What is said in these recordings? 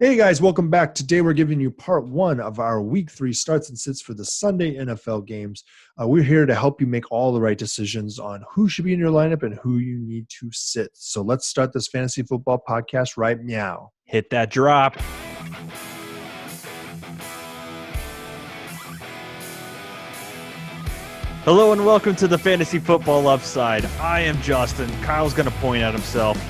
Hey guys, welcome back. Today we're giving you part one of our week 3 starts and sits for the Sunday NFL games. We're here to help you make all the right decisions on who should be in your lineup and who you need to sit. So let's start this fantasy football podcast right now. Hit that drop. Hello and welcome to the Fantasy Football Upside. I am Justin. Kyle's going to point at himself.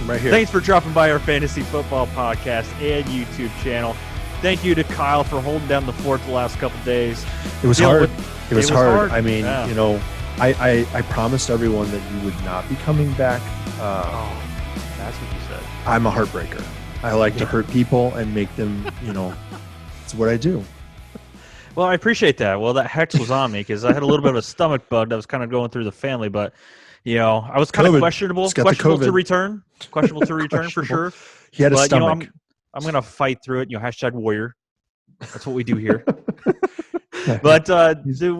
Right here. Thanks for dropping by our Fantasy Football podcast and YouTube channel. Thank you to Kyle for holding down the fort the last couple days. It was hard. It was hard. I mean, yeah. I promised everyone that you would not be coming back. That's what you said. I'm a heartbreaker. I like to hurt people and make them, it's what I do. Well, I appreciate that. Well, that hex was on me because I had a little bit of a stomach bug that was kind of going through the family, but I was kind of questionable to return. Questionable to return for sure. He had a stomach. I'm going to fight through it. Hashtag warrior. That's what we do here. But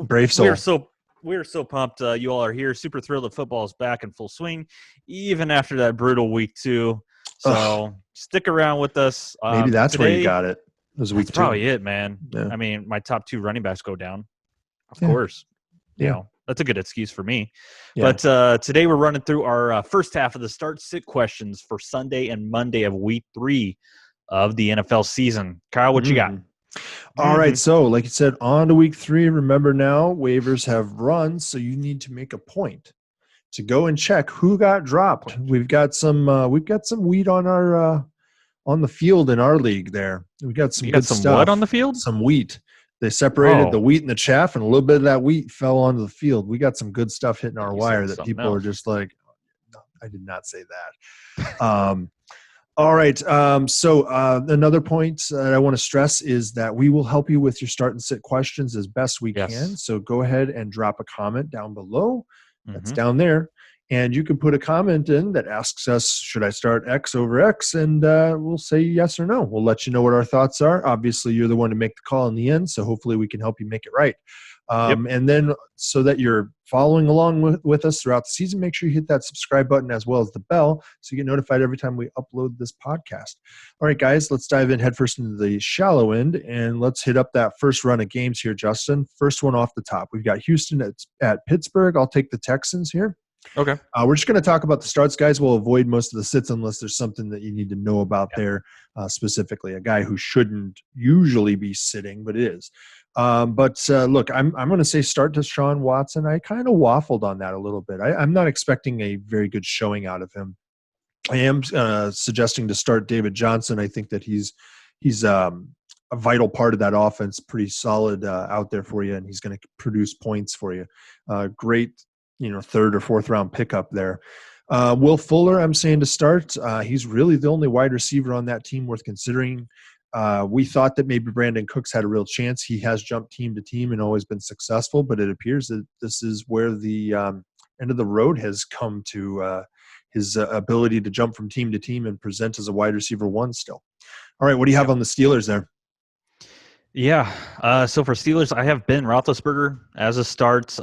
brave soul. We're so pumped. You all are here. Super thrilled that football is back in full swing, even after that brutal week 2. So stick around with us. Maybe that's where you got it. It was week 2. Probably it, man. Yeah. I mean, my top 2 running backs go down. Of course. Yeah. That's a good excuse for me. Yeah. But today we're running through our first half of the start-sit questions for Sunday and Monday of week 3 of the NFL season. Kyle, what you got? All right. So like you said, on to week 3. Remember now, waivers have run, so you need to make a point to go and check who got dropped. We've got some wheat on our on the field in our league there. We got some good stuff. What on the field? Some wheat. They separated the wheat and the chaff, and a little bit of that wheat fell onto the field. We got some good stuff hitting our wire that people are just like, no, I did not say that. All right. So another point that I want to stress is that we will help you with your start and sit questions as best we can. So go ahead and drop a comment down below. That's down there. And you can put a comment in that asks us, should I start X over X? And we'll say yes or no. We'll let you know what our thoughts are. Obviously, you're the one to make the call in the end, so hopefully we can help you make it right. And then so that you're following along with us throughout the season, make sure you hit that subscribe button as well as the bell so you get notified every time we upload this podcast. All right, guys, let's dive in headfirst into the shallow end, and let's hit up that first run of games here, Justin. First one off the top. We've got Houston at Pittsburgh. I'll take the Texans here. Okay. We're just going to talk about the starts, guys. We'll avoid most of the sits unless there's something that you need to know about there specifically. A guy who shouldn't usually be sitting, but is. Look, I'm going to say start Deshaun Watson. I kind of waffled on that a little bit. I'm not expecting a very good showing out of him. I am suggesting to start David Johnson. I think that he's a vital part of that offense, pretty solid out there for you, and he's going to produce points for you. Great. 3rd or 4th round pickup there. Will Fuller, I'm saying to start. He's really the only wide receiver on that team worth considering. We thought that maybe Brandon Cooks had a real chance. He has jumped team to team and always been successful, but it appears that this is where the end of the road has come to his ability to jump from team to team and present as a wide receiver 1 still. All right, what do you have on the Steelers there? Yeah. So for Steelers, I have Ben Roethlisberger as a start.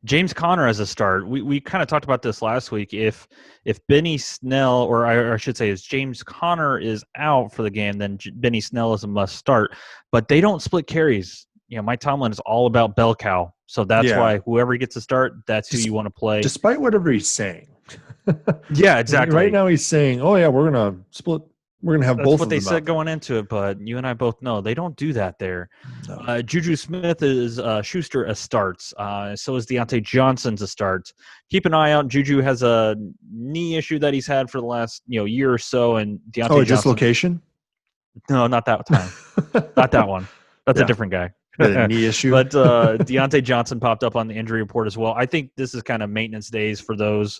James Conner as a start. We kind of talked about this last week. If Benny Snell, or I should say, is James Conner is out for the game, then Benny Snell is a must start. But they don't split carries. Mike Tomlin is all about bell cow. So that's why whoever gets to start, that's who you want to play. Despite whatever he's saying. Yeah, exactly. Right now he's saying, oh, yeah, we're going to split. We're going to have That's both of what them they said going into it, but you and I both know they don't do that there. No. Juju Smith is Schuster a starts. So is Deontay Johnson's a start. Keep an eye out. Juju has a knee issue that he's had for the last year or so, and Deontay Johnson. Dislocation? No, not that time. Not that one. That's a different guy. A knee issue. But Deontay Johnson popped up on the injury report as well. I think this is kind of maintenance days for those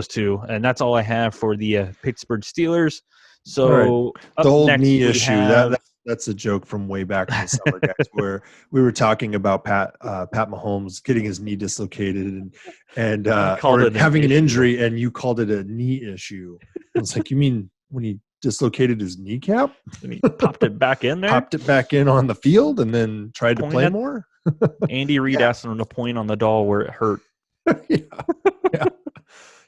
two, and that's all I have for the Pittsburgh Steelers. So the whole knee issue that's a joke from way back in the summer, guys, where we were talking about Pat Mahomes getting his knee dislocated and having an injury, and you called it a knee issue. It's like, you mean when he dislocated his kneecap and he popped it back in there, popped it back in on the field, and then tried to play more? Andy Reid asked him to point on the doll where it hurt. Yeah.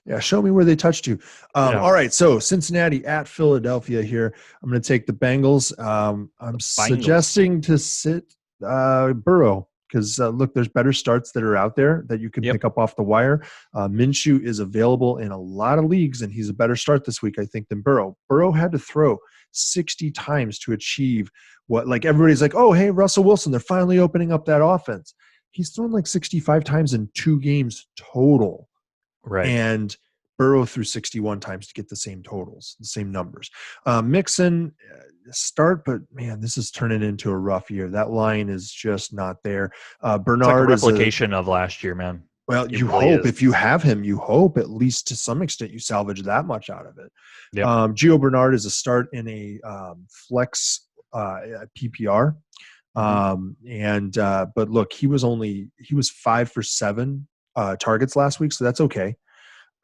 Yeah, show me where they touched you. Yeah. All right, so Cincinnati at Philadelphia here. I'm going to take the Bengals. I'm Bengals. suggesting to sit Burrow because, look, there's better starts that are out there that you can Yep. pick up off the wire. Minshew is available in a lot of leagues, and he's a better start this week, I think, than Burrow. Burrow had to throw 60 times to achieve what, like, everybody's like, oh, hey, Russell Wilson, they're finally opening up that offense. He's thrown like 65 times in 2 games total. Right. And Burrow threw 61 times to get the same totals, the same numbers. Mixon start, but man, this is turning into a rough year. That line is just not there. It's like a Bernard is replication of last year, man. well, It you really hope is. if you have him, you hope at least to some extent you salvage that much out of it. Yep. Gio Bernard is a start in a flex PPR. But look, he was 5 for 7 targets last week, so that's okay.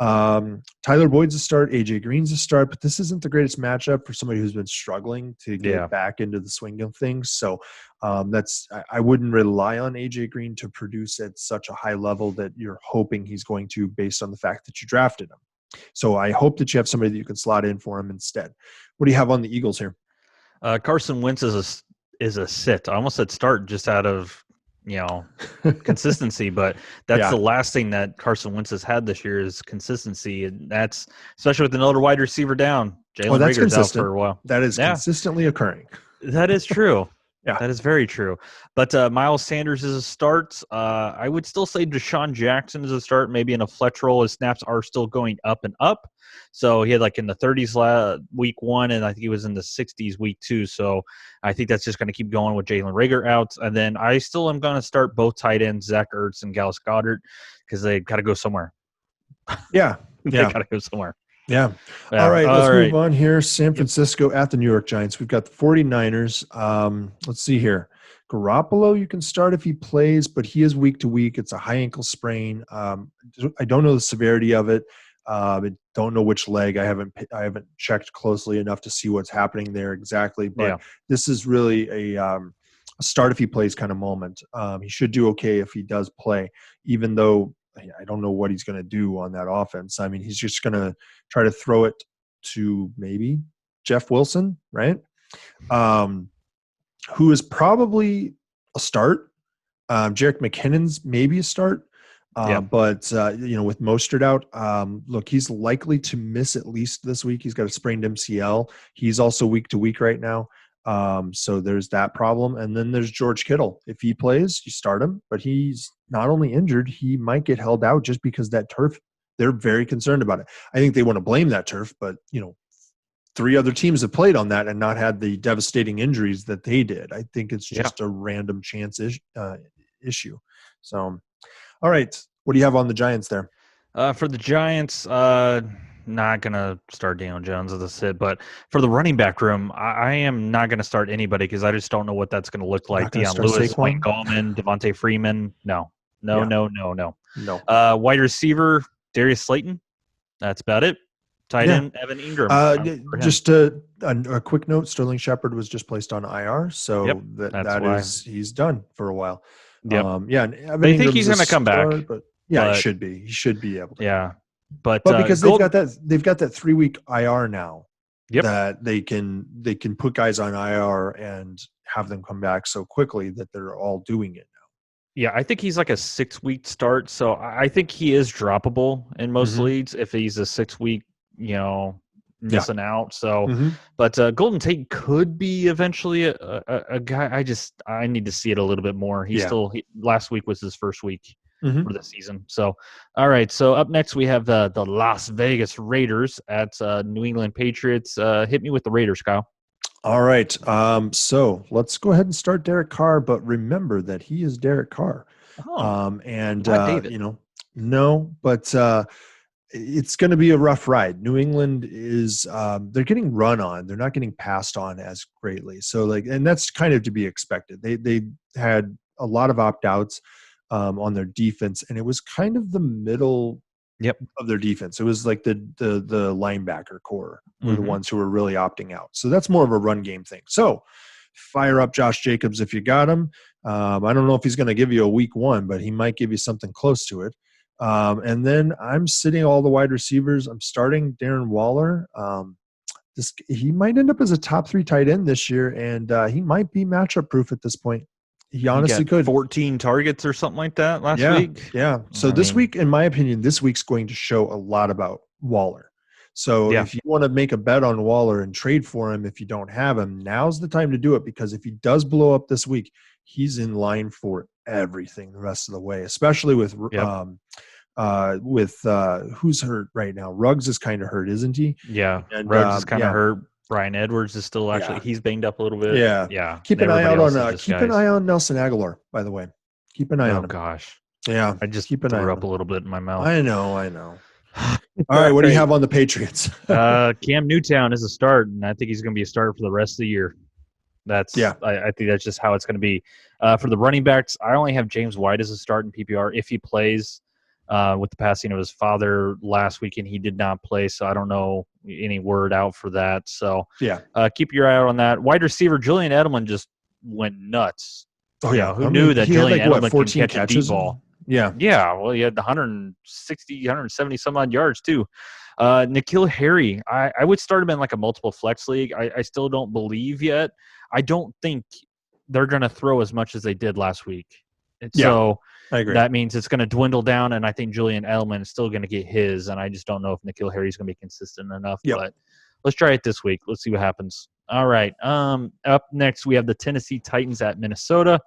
Tyler Boyd's a start, AJ Green's a start, but this isn't the greatest matchup for somebody who's been struggling to get back into the swing of things. So I wouldn't rely on AJ Green to produce at such a high level that you're hoping he's going to based on the fact that you drafted him. So I hope that you have somebody that you can slot in for him instead. What do you have on the Eagles here? Carson Wentz is a sit. I almost said start just out of consistency, but that's the last thing that Carson Wentz has had this year is consistency, and that's especially with another wide receiver down. Jalen Reagor's out for a while. That is consistently occurring. That is true. Yeah, that is very true. But Miles Sanders is a start. I would still say Deshaun Jackson is a start, maybe in a flex role. His snaps are still going up and up. So he had like in the 30s week 1, and I think he was in the 60s week 2. So I think that's just going to keep going with Jalen Reagor out. And then I still am going to start both tight ends, Zach Ertz and Dallas Goedert, because they got to go somewhere. Yeah. They got to go somewhere. Yeah. All right. Let's move on here. San Francisco at the New York Giants. We've got the 49ers. Let's see here. Garoppolo, you can start if he plays, but he is week to week. It's a high ankle sprain. I don't know the severity of it. I don't know which leg. I haven't checked closely enough to see what's happening there exactly. But this is really a start if he plays kind of moment. He should do okay if he does play, even though I don't know what he's going to do on that offense. I mean, he's just going to try to throw it to maybe Jeff Wilson, right? Who is probably a start. Jerick McKinnon's maybe a start. But with Mostert out, look, he's likely to miss at least this week. He's got a sprained MCL. He's also week to week right now. So there's that problem. And then there's George Kittle. If he plays, you start him, but he's not only injured, he might get held out just because that turf, they're very concerned about it. I think they want to blame that turf, but 3 other teams have played on that and not had the devastating injuries that they did. I think it's just a random chance issue. So, all right. What do you have on the Giants there? For the Giants, not going to start Daniel Jones as a sit, but for the running back room, I am not going to start anybody because I just don't know what that's going to look like. Deion Lewis, Wayne Gallman, Devontae Freeman. No. Wide receiver, Darius Slayton. That's about it. Tight end, Evan Ingram. Just a quick note, Sterling Shepard was just placed on IR, so he's done for a while. Yep. And Evan they think he's going to come back. But he should be. He should be able to. Yeah. But because they've got that 3-week IR now that they can put guys on IR and have them come back so quickly that they're all doing it now. Yeah, I think he's like a 6-week start, so I think he is droppable in most leagues if he's a 6-week, missing out. So, but Golden Tate could be eventually a guy. I need to see it a little bit more. Last week was his first week for the season. So, all right. So up next we have the Las Vegas Raiders at New England Patriots. Hit me with the Raiders, Kyle. All right. So let's go ahead and start Derek Carr, but remember that he is Derek Carr. Not David. No, but it's going to be a rough ride. New England is they're getting run on. They're not getting passed on as greatly. So and that's kind of to be expected. They had a lot of opt-outs on their defense, and it was kind of the middle of their defense. It was like the linebacker core were the ones who were really opting out. So that's more of a run game thing. So fire up Josh Jacobs if you got him. I don't know if he's going to give you a week 1, but he might give you something close to it. And then I'm sitting all the wide receivers. I'm starting Darren Waller. He might end up as a top 3 tight end this year, and he might be matchup proof at this point. He honestly got could. 14 targets or something like that last week. Yeah. So this week, in my opinion, this week's going to show a lot about Waller. So if you want to make a bet on Waller and trade for him, if you don't have him, now's the time to do it, because if he does blow up this week, he's in line for everything the rest of the way, especially with who's hurt right now. Ruggs is kind of hurt, isn't he? Yeah. And Ruggs is kind of hurt. Brian Edwards is still he's banged up a little bit. Yeah. Keep an eye on Nelson Aguilar, by the way. Keep an eye on him. Oh gosh. Yeah. I just threw up a little bit in my mouth. I know. All right, what do you have on the Patriots? Cam Newtown is a start, and I think he's going to be a starter for the rest of the year. I think that's just how it's going to be. For the running backs, I only have James White as a start in PPR if he plays. With the passing of his father last week, and he did not play, so I don't know any word out for that. So keep your eye out on that. Wide receiver Julian Edelman just went nuts. Oh yeah, who knew that Julian Edelman can catch a deep ball? Yeah. Well, he had 160, 170 some odd yards too. N'Keal Harry, I would start him in like a multiple flex league. I still don't believe yet. I don't think they're going to throw as much as they did last week. So I agree. That means it's going to dwindle down, and I think Julian Edelman is still going to get his, and I just don't know if N'Keal Harry is going to be consistent enough. But let's try it this week. Let's see what happens. All right. Up next, we have the Tennessee Titans at Minnesota.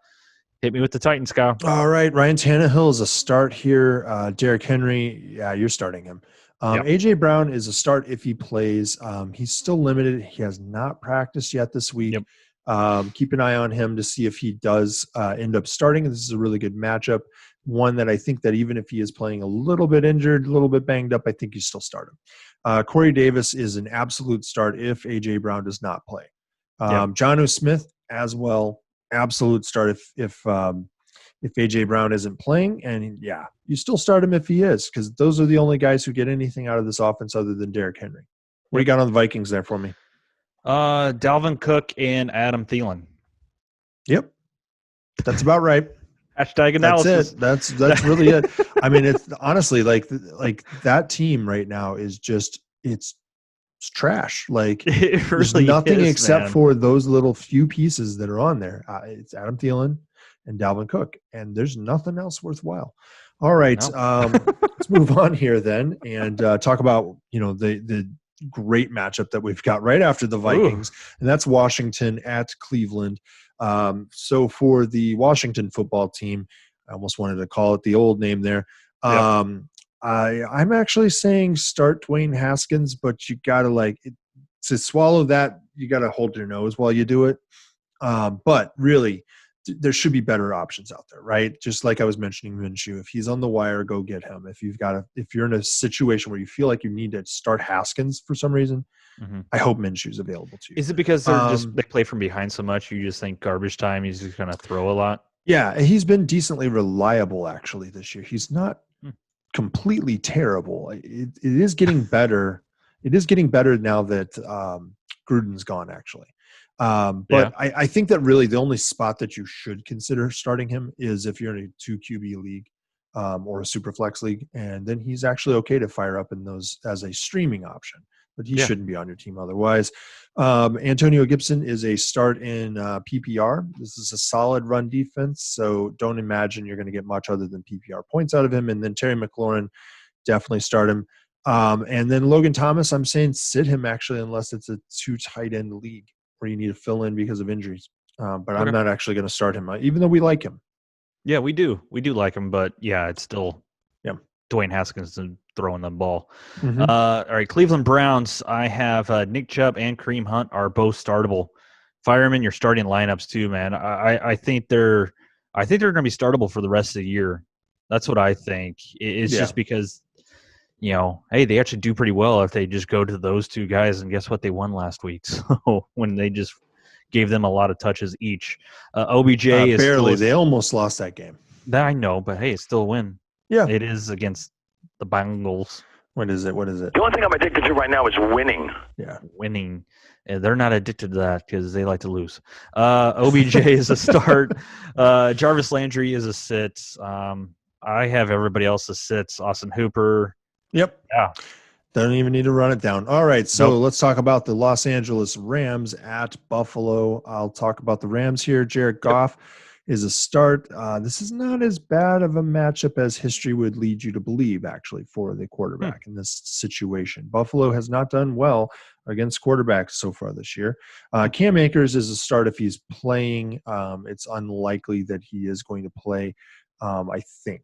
Hit me with the Titans, Kyle. All right. Ryan Tannehill is a start here. Derrick Henry, you're starting him. A.J. Brown is a start if he plays. He's still limited. He has not practiced yet this week. Keep an eye on him to see if he does end up starting. This is a really good matchup. One that I think that even if he is playing a little bit injured, a little bit banged up, I think you still start him. Corey Davis is an absolute start if A.J. Brown does not play. Jonnu Smith as well, absolute start if A.J. Brown isn't playing. And you still start him if he is, because those are the only guys who get anything out of this offense other than Derrick Henry. What do you got on the Vikings there for me? Dalvin Cook and Adam Thielen. Yep. That's about right. Hashtag analysis. That's really it. I mean, it's honestly like that team right now is just it's trash. Like it there's really nothing is, except man. for those little few pieces that are on there. It's Adam Thielen and Dalvin Cook, and there's nothing else worthwhile. All right, let's move on here then and talk about the great matchup that we've got right after the Vikings, and that's Washington at Cleveland. So for the Washington football team, I almost wanted to call it the old name there. I'm actually saying start Dwayne Haskins, but you got to to swallow that, you got to hold your nose while you do it. But really, there should be better options out there, right? Just like I was mentioning Minshew, if he's on the wire, go get him. If you're in a situation where you feel like you need to start Haskins for some reason, I hope Minshew's available to you. Is it because they play from behind so much? You just think garbage time, he's just going to throw a lot? Yeah, he's been decently reliable actually this year. He's not completely terrible. It is getting better. It is getting better now that Gruden's gone actually. But I think that really the only spot that you should consider starting him is if you're in a 2 QB league or a super flex league, and then he's actually okay to fire up in those as a streaming option, but he shouldn't be on your team otherwise. Antonio Gibson is a start in PPR. This is a solid run defense, so don't imagine you're going to get much other than PPR points out of him. And then Terry McLaurin, definitely start him. And then Logan Thomas, I'm saying sit him actually unless it's a 2 tight end league where you need to fill in because of injuries. But I'm not actually going to start him, even though we like him. Yeah, we do. We do like him, but it's still Dwayne Haskins throwing the ball. All right, Cleveland Browns. I have Nick Chubb and Kareem Hunt are both startable. Fire them in your starting lineups too, man. I think they're going to be startable for the rest of the year. That's what I think. It's just because hey, they actually do pretty well if they just go to those 2 guys, and guess what? They won last week. So when they just gave them a lot of touches each. OBJ is barely. They almost lost that game. I know, but hey, it's still a win. Yeah. It is against the Bengals. What is it? The only thing I'm addicted to right now is winning. Yeah. Winning. They're not addicted to that because they like to lose. OBJ is a start. Jarvis Landry is a sit. I have everybody else's sits. Austin Hooper. Yep. Yeah. Don't even need to run it down. All right, so Nope. let's talk about the Los Angeles Rams at Buffalo. I'll talk about the Rams here. Jared Goff is a start. This is not as bad of a matchup as history would lead you to believe, actually, for the quarterback in this situation. Buffalo has not done well against quarterbacks so far this year. Cam Akers is a start if he's playing. It's unlikely that he is going to play, I think.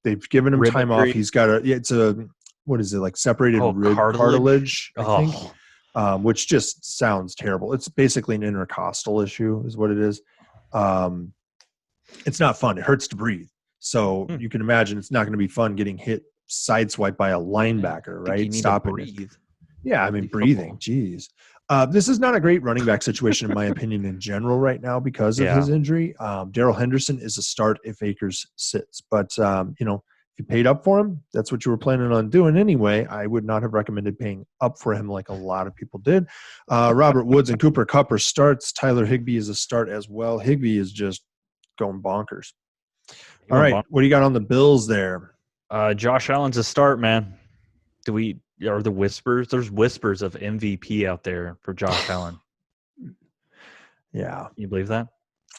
They've given him Rib time off. injury? He's got it's a what is it, like separated rib cartilage, I think, which just sounds terrible. It's basically an intercostal issue is what it is. It's not fun. It hurts to breathe. So you can imagine it's not going to be fun getting hit sideswiped by a linebacker, right? Stopping breathe. Yeah, I mean, breathing. Jeez. This is not a great running back situation, in my opinion, in general right now because of his injury. Darrell Henderson is a start if Akers sits. But, if you paid up for him, that's what you were planning on doing anyway. I would not have recommended paying up for him like a lot of people did. Robert Woods and Cooper Kupp are starts. Tyler Higbee is a start as well. Higbee is just going bonkers. All right, what do you got on the Bills there? Josh Allen's a start, man. Are the whispers? There's whispers of MVP out there for Josh Allen. Yeah. You believe that?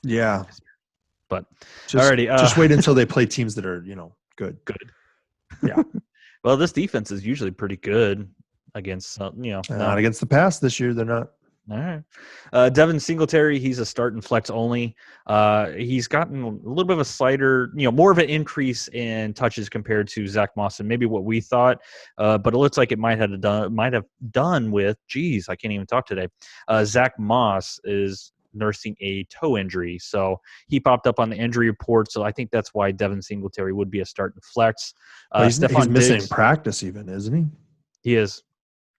Yeah. But just wait until they play teams that are, good. Yeah. Well, this defense is usually pretty good against, not against the pass this year. They're not. All right. Devin Singletary, he's a start and flex only. He's gotten a little bit of a slighter, more of an increase in touches compared to Zach Moss and maybe what we thought. But it looks like it might have done with, I can't even talk today. Zach Moss is nursing a toe injury. So he popped up on the injury report. So I think that's why Devin Singletary would be a start and flex. He's missing practice even, isn't he? He is.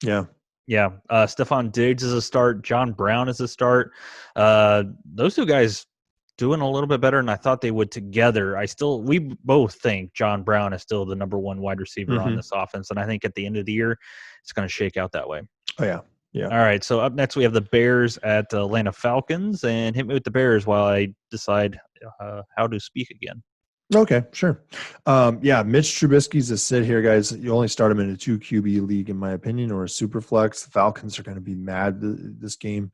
Yeah. Yeah. Stephon Diggs is a start. John Brown is a start. Those two guys doing a little bit better than I thought they would together. We both think John Brown is still the number one wide receiver on this offense. And I think at the end of the year, it's going to shake out that way. Oh, yeah. Yeah. All right. So up next, we have the Bears at Atlanta Falcons, and hit me with the Bears while I decide how to speak again. Okay, sure. Mitch Trubisky's a sit here, guys. You only start him in a 2 QB league, in my opinion, or a super flex. The Falcons are going to be mad. This game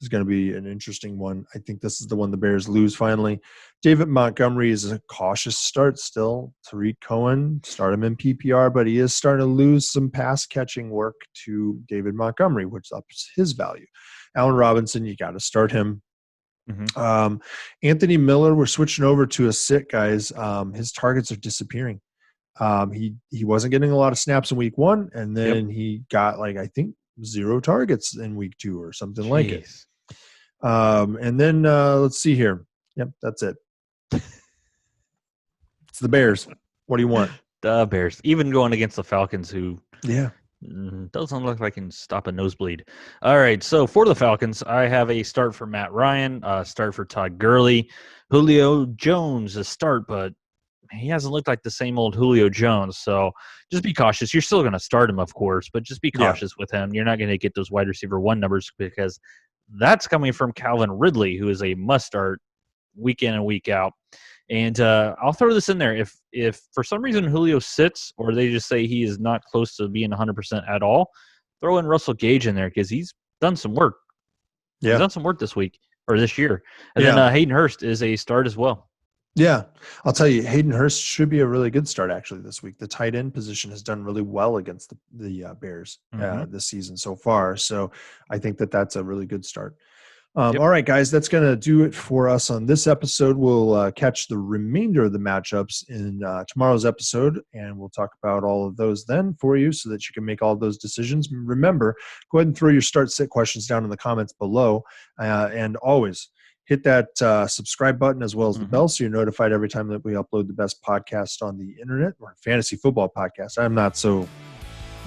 is going to be an interesting one. I think this is the one the Bears lose finally. David Montgomery is a cautious start still. Tariq Cohen, start him in PPR, but he is starting to lose some pass catching work to David Montgomery, which ups his value. Allen Robinson, you got to start him. Anthony Miller, we're switching over to a sit, guys. His targets are disappearing. He wasn't getting a lot of snaps in week 1, and then he got I think 0 targets in week 2 or something like it. And then let's see here. Yep, that's it. It's the Bears. What do you want? The Bears, even going against the Falcons, who doesn't look like can stop a nosebleed. All right, so for the Falcons, I have a start for Matt Ryan, a start for Todd Gurley, Julio Jones, a start, but he hasn't looked like the same old Julio Jones. So just be cautious. You're still going to start him, of course, but just be cautious with him. You're not going to get those wide receiver 1 numbers because that's coming from Calvin Ridley, who is a must start week in and week out. And I'll throw this in there. If for some reason Julio sits or they just say he is not close to being 100% at all, throw in Russell Gage in there because he's done some work. Yeah. He's done some work this week or this year. And then Hayden Hurst is a start as well. Yeah. I'll tell you, Hayden Hurst should be a really good start actually this week. The tight end position has done really well against the Bears this season so far. So I think that's a really good start. All right, guys, that's going to do it for us on this episode. We'll catch the remainder of the matchups in tomorrow's episode, and we'll talk about all of those then for you so that you can make all of those decisions. Remember, go ahead and throw your start-sit questions down in the comments below, and always hit that subscribe button as well as the bell so you're notified every time that we upload the best podcast on the internet or fantasy football podcast. I'm not so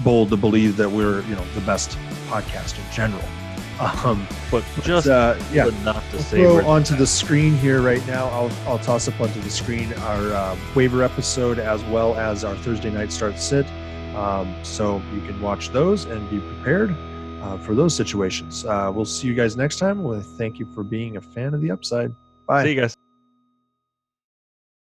bold to believe that we're the best podcast in general. But just enough to say. Throw onto the screen here right now. I'll toss up onto the screen our waiver episode as well as our Thursday night start sit, so you can watch those and be prepared for those situations. We'll see you guys next time. Thank you for being a fan of the Upside. Bye. See you guys.